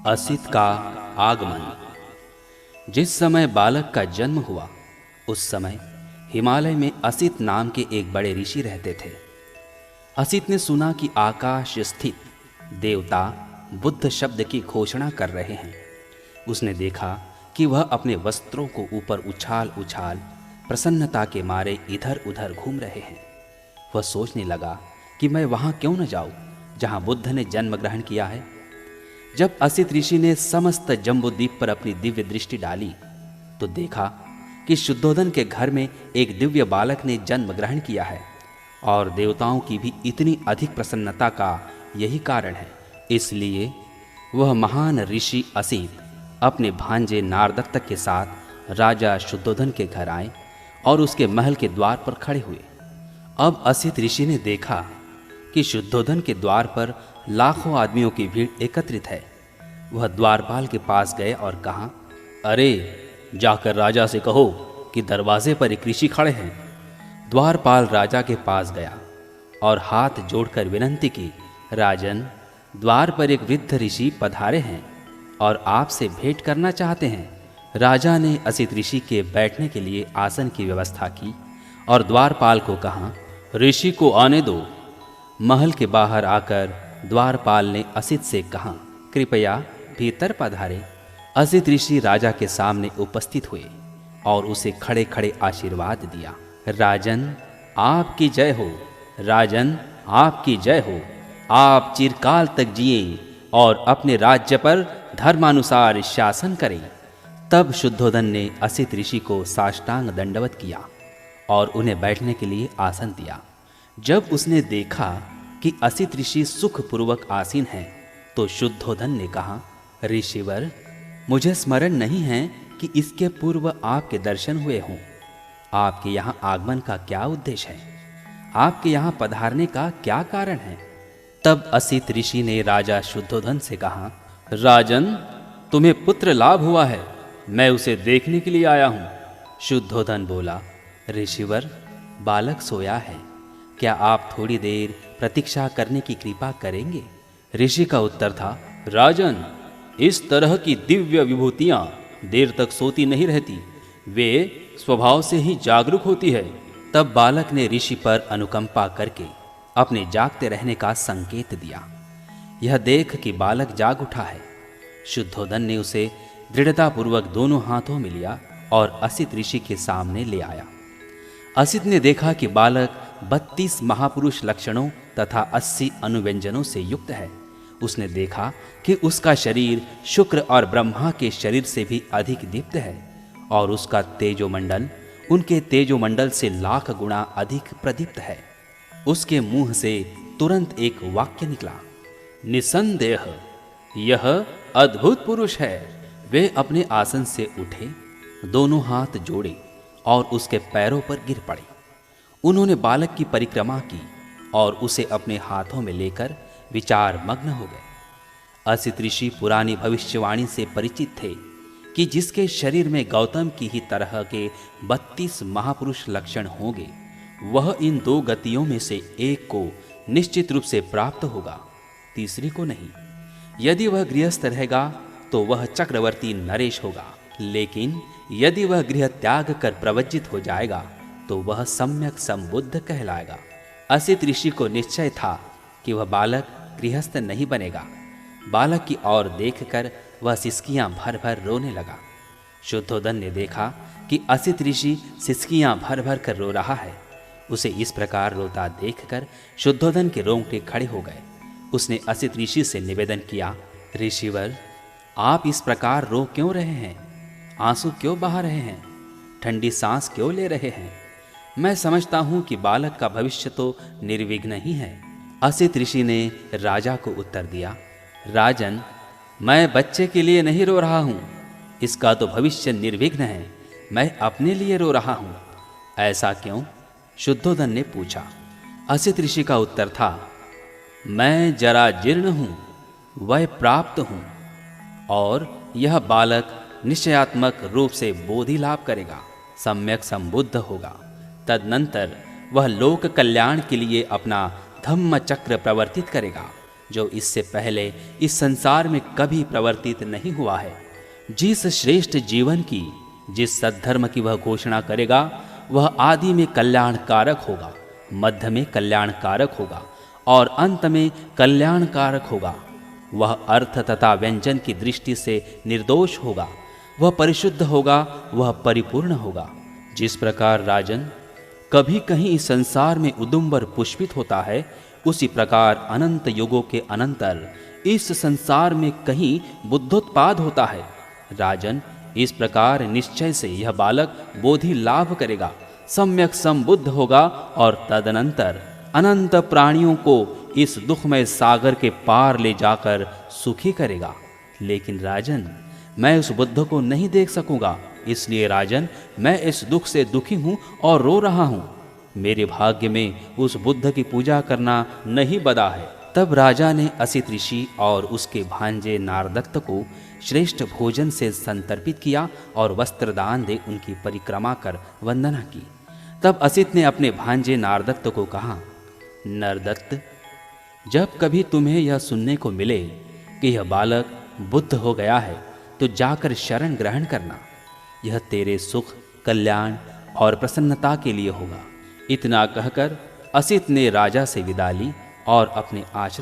असित का आगमन। जिस समय बालक का जन्म हुआ उस समय हिमालय में असित नाम के एक बड़े ऋषि रहते थे। असित ने सुना कि आकाश स्थित देवता बुद्ध शब्द की घोषणा कर रहे हैं। उसने देखा कि वह अपने वस्त्रों को ऊपर उछाल उछाल प्रसन्नता के मारे इधर उधर घूम रहे हैं। वह सोचने लगा कि मैं वहां क्यों न जाऊं जहां बुद्ध ने जन्म ग्रहण किया है। जब असित ऋषि ने समस्त जम्बूद्वीप पर अपनी दिव्य दृष्टि डाली तो देखा कि शुद्धोधन के घर में एक दिव्य बालक ने जन्म ग्रहण किया है और देवताओं की भी इतनी अधिक प्रसन्नता का यही कारण है। इसलिए वह महान ऋषि असित अपने भांजे नारदत्त के साथ राजा शुद्धोधन के घर आए और उसके महल के द्वार पर खड़े हुए। अब असित ऋषि ने देखा कि शुद्धोधन के द्वार पर लाखों आदमियों की भीड़ एकत्रित है। वह द्वारपाल के पास गए और कहा, अरे जाकर राजा से कहो कि दरवाजे पर एक ऋषि खड़े हैं। द्वारपाल राजा के पास गया और हाथ जोड़कर विनंती की, राजन, द्वार पर एक वृद्ध ऋषि पधारे हैं और आपसे भेंट करना चाहते हैं। राजा ने असित ऋषि के बैठने के लिए आसन की व्यवस्था की और द्वारपाल को कहा, ऋषि को आने दो। महल के बाहर आकर द्वारपाल ने असित से कहा, कृपया भीतर पधारे। असित ऋषि राजा के सामने उपस्थित हुए और उसे खड़े खड़े आशीर्वाद दिया। राजन, आपकी जय हो। राजन, आपकी जय हो। आप चिरकाल तक जिए और अपने राज्य पर धर्मानुसार शासन करें। तब शुद्धोधन ने असित ऋषि को साष्टांग दंडवत किया और उन्हें बैठने के लिए आसन दिया। जब उसने देखा कि असित ऋषि सुखपूर्वक आसीन हैं तो शुद्धोधन ने कहा, ऋषिवर, मुझे स्मरण नहीं है कि इसके पूर्व आपके दर्शन हुए हों। आपके यहाँ आगमन का क्या उद्देश्य है? आपके यहाँ पधारने का क्या कारण है? तब असित ऋषि ने राजा शुद्धोधन से कहा, राजन, तुम्हें पुत्र लाभ हुआ है, मैं उसे देखने के लिए आया हूँ। शुद्धोधन बोला, ऋषिवर, बालक सोया है, क्या आप थोड़ी देर प्रतीक्षा करने की कृपा करेंगे? ऋषि का उत्तर था, राजन, इस तरह की दिव्य विभूतियां देर तक सोती नहीं रहती, वे स्वभाव से ही जागरूक होती है। तब बालक ने ऋषि पर अनुकंपा करके अपने जागते रहने का संकेत दिया। यह देख कि बालक जाग उठा है, शुद्धोधन ने उसे दृढ़तापूर्वक दोनों हाथों में लिया और असित ऋषि के सामने ले आया। असित ने देखा कि बालक 32 महापुरुष लक्षणों तथा 80 अनुव्यंजनों से युक्त है। उसने देखा कि उसका शरीर शुक्र और ब्रह्मा के शरीर से भी अधिक दीप्त है और उसका तेजोमंडल उनके तेजोमंडल से लाख गुणा अधिक प्रदीप्त है। उसके मुंह से तुरंत एक वाक्य निकला, निसंदेह यह अद्भुत पुरुष है। वे अपने आसन से उठे, दोनों हाथ जोड़े और उसके पैरों पर गिर पड़े। उन्होंने बालक की परिक्रमा की और उसे अपने हाथों में लेकर विचार मग्न हो गए। असित ऋषि पुरानी भविष्यवाणी से परिचित थे कि जिसके शरीर में गौतम की ही तरह के 32 महापुरुष लक्षण होंगे, वह इन 2 गतियों में से एक को निश्चित रूप से प्राप्त होगा, तीसरी को नहीं। यदि वह गृहस्थ रहेगा तो वह चक्रवर्ती नरेश होगा, लेकिन यदि वह गृह त्याग कर प्रवज्जित हो जाएगा तो वह सम्यक संबुद्ध कहलाएगा। असित ऋषि को निश्चय था कि वह बालक गृहस्थ नहीं बनेगा। बालक की ओर देखकर वह सिसकियां भर भर रोने लगा। शुद्धोधन ने देखा कि असित ऋषि सिसकियां भर भर कर रो रहा है। उसे इस प्रकार रोता देखकर शुद्धोधन के रोंगटे खड़े हो गए। उसने असित ऋषि से निवेदन किया, ऋषिवर, आप इस प्रकार रो क्यों रहे हैं? आंसू क्यों बहा रहे हैं? ठंडी सांस क्यों ले रहे हैं? मैं समझता हूं कि बालक का भविष्य तो निर्विघ्न ही है। असित ऋषि ने राजा को उत्तर दिया, राजन, मैं बच्चे के लिए नहीं रो रहा हूं, इसका तो भविष्य निर्विघ्न है। मैं अपने लिए रो रहा हूं। ऐसा क्यों? शुद्धोधन ने पूछा। असित ऋषि का उत्तर था, मैं जरा जीर्ण हूं, वय प्राप्त हूं और यह बालक निश्चयात्मक रूप से बोधि लाभ करेगा, सम्यक संबुद्ध होगा। तदनंतर वह लोक कल्याण के लिए अपना धम्म चक्र प्रवर्तित करेगा। जो इससे पहले इस संसार में कभी प्रवर्तित नहीं हुआ है। जिस श्रेष्ठ जीवन की, जिस सद्धर्म की वह घोषणा करेगा, वह आदि में कल्याणकारक होगा, मध्य में कल्याणकारक होगा और अंत में कल्याणकारक होगा। वह अर्थ तथा व्यंजन की दृष्टि से निर्दोष होगा, वह परिशुद्ध होगा, वह परिपूर्ण होगा। जिस प्रकार राजन कभी कहीं इस संसार में उदुम्बर पुष्पित होता है, उसी प्रकार अनंत युगों के अनंतर इस संसार में कहीं बुद्धोत्पाद होता है। राजन, इस प्रकार निश्चय से यह बालक बोधि लाभ करेगा, सम्यक संबुद्ध होगा और तदनंतर अनंत प्राणियों को इस दुखमय सागर के पार ले जाकर सुखी करेगा। लेकिन राजन, मैं उस बुद्ध को नहीं देख सकूंगा, इसलिए राजन मैं इस दुख से दुखी हूं और रो रहा हूं। मेरे भाग्य में उस बुद्ध की पूजा करना नहीं बदा है। तब राजा ने असित ऋषि और उसके भांजे नारदत्त को श्रेष्ठ भोजन से संतर्पित किया और वस्त्रदान दे उनकी परिक्रमा कर वंदना की। तब असित ने अपने भांजे नारदत्त को कहा, नरदत्त, जब कभी तुम्हें यह सुनने को मिले कि यह बालक बुद्ध हो गया है, तो जाकर शरण ग्रहण करना। यह तेरे सुख, कल्याण और प्रसन्नता के लिए होगा। इतना कहकर असित ने राजा से विदा ली और अपने आश्रम